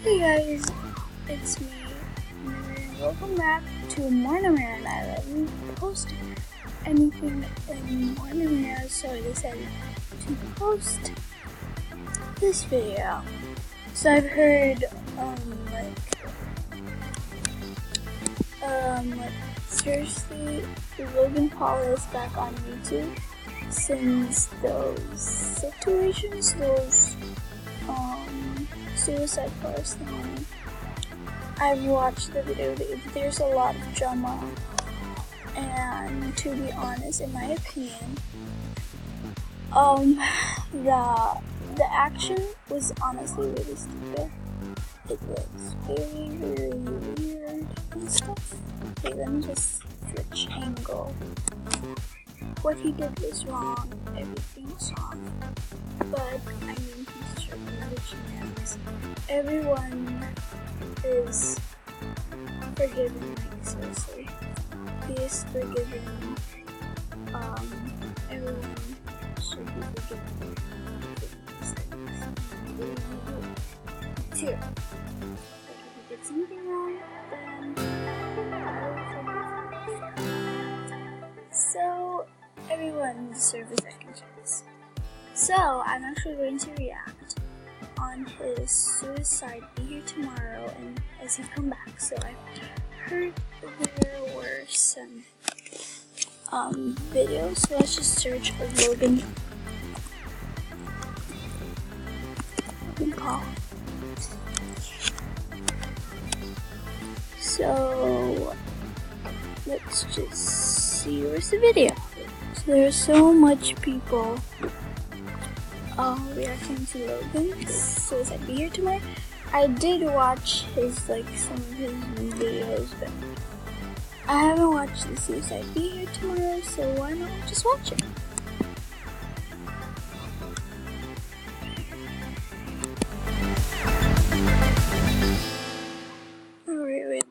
Hey guys, it's me, and welcome back to Morning. I love post anything in Morning, so I decided to post this video. So I've heard, seriously, Logan Paul is back on YouTube since those situations, suicide forest thing. I've watched the video. There's a lot of drama, and to be honest, in my opinion, the action was honestly really stupid. It was very, very weird and stuff. Okay, let me just switch angle. What he did was wrong. Everything was wrong. But I mean, he's showing rich hands. Everyone is forgiven, like seriously. He is forgiven. Everyone should be forgiven. It's here. But if he did something wrong, then I will forgive him. So everyone deserves a second chance. So I'm actually going to react on his suicide Be Here Tomorrow and as he come back. So I heard there were some videos. So let's just search Logan Paul. So let's just see where's the video. So there's so much people reacting to Logan's Suicide Be Here Tomorrow. I did watch his some of his videos, but I haven't watched the Suicide Be Here Tomorrow, so why not just watch it? Wait.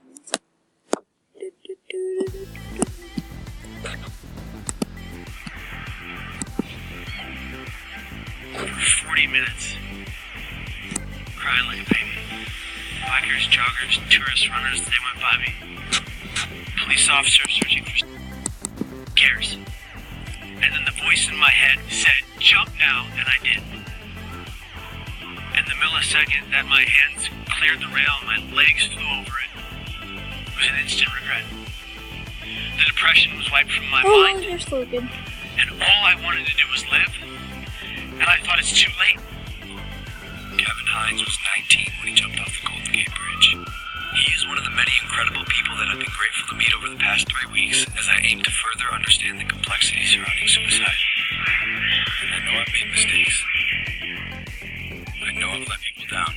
40 minutes. Crying like a baby. Bikers, joggers, tourists, runners, they went by me. Police officers searching for cares. And then the voice in my head said, jump now, and I did. And the millisecond that my hands cleared the rail and my legs flew over it was an instant regret. The depression was wiped from my mind. Here's Logan. And all I wanted to do was live. And I thought it's too late. Kevin Hines was 19 when he jumped off the Golden Gate Bridge. He is one of the many incredible people that I've been grateful to meet over the past 3 weeks as I aim to further understand the complexities surrounding suicide. And I know I've made mistakes. I know I've let people down.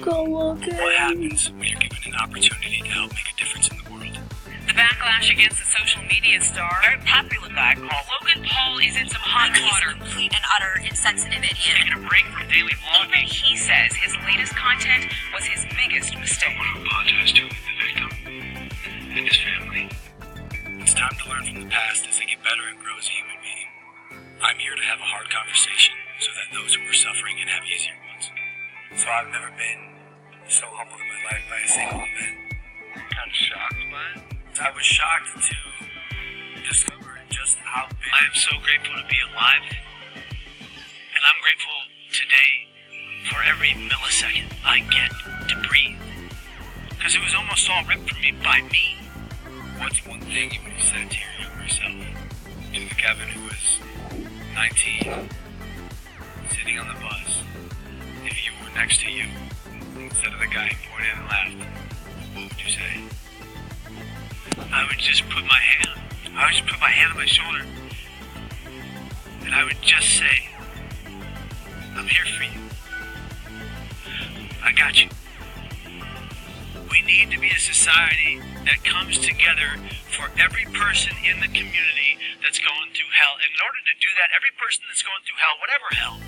Go Logan. What happens when you're given an opportunity to help make a difference in the world? The backlash against the social media star, very popular guy called Logan Paul, is in some hot water. Complete and utter insensitive idiot. Taking a break from daily vlogging. He says his latest content was his biggest mistake. I want to apologize to the victim and his family. It's time to learn from the past as they get better and grow as a human being. I'm here to have a hard conversation so that those who are suffering can have easier ones. So I've never been so humbled in my life by a single event. Kind of shocked by it. I was shocked to discover just how big. I am so grateful to be alive, and I'm grateful today for every millisecond I get to breathe, because it was almost all ripped from me by me. What's one thing you would have said to your younger self? To the Kevin who was 19, sitting on the bus, if you were next to you, instead of the guy who pointed and laughed, what would you say? I would just put my hand on my shoulder, and I would just say, I'm here for you. I got you. We need to be a society that comes together for every person in the community that's going through hell. And in order to do that, every person that's going through hell, whatever hell,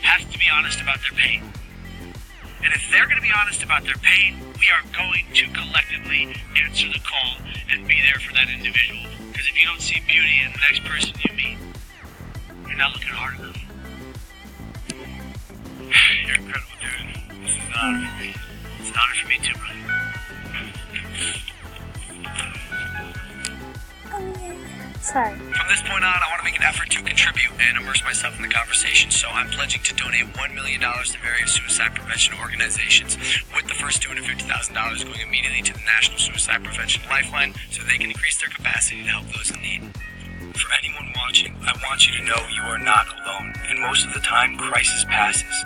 has to be honest about their pain. And if they're going to be honest about their pain, we are going to collectively answer the call and be there for that individual. Because if you don't see beauty in the next person you meet, you're not looking hard enough. You're incredible, dude. This is an honor for me. for me too, brother. Sorry. From this point on, I want to make an effort to contribute and immerse myself in the conversation, so I'm pledging to donate $1 million to various suicide prevention organizations, with the first $250,000 going immediately to the National Suicide Prevention Lifeline so they can increase their capacity to help those in need. For anyone watching, I want you to know you are not alone, and most of the time, crisis passes.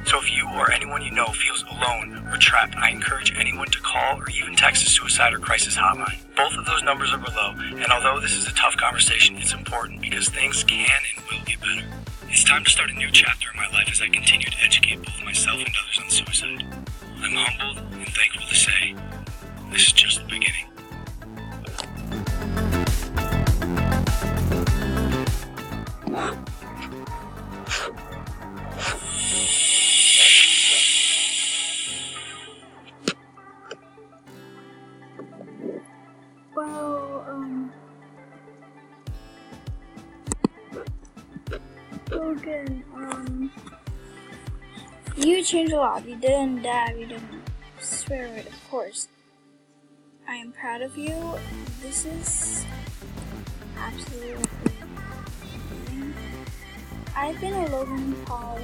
So if you or anyone you know feels alone or trapped, I encourage anyone to call or even text the suicide or crisis hotline. Both of those numbers are below, and although this is a tough conversation, it's important because things can and will get better. It's time to start a new chapter in my life as I continue to educate both myself and others on suicide. I'm humbled and thankful to say, this is just the beginning. Logan, you changed a lot. You didn't dab, you didn't swear it, of course. I am proud of you. This is absolutely amazing. I've been a Logan Paul,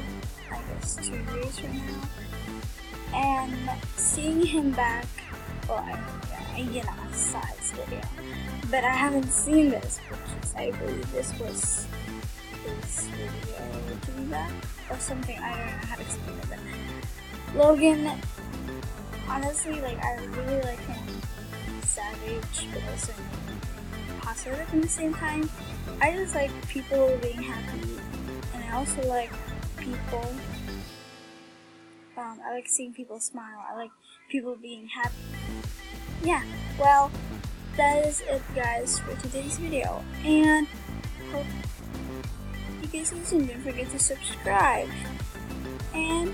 I guess, 2 years right now. And seeing him back, well, I saw his video. But I haven't seen this, which is, I believe this was his video to be back, or something. I don't know how to explain it, but Logan, honestly, like, I really like him. Savage, but also positive at the same time. I just like people being happy, and I also like people, I like seeing people smile. I like people being happy. Yeah, well, that is it, guys, for today's video, and hope you guys see you soon. Don't forget to subscribe, and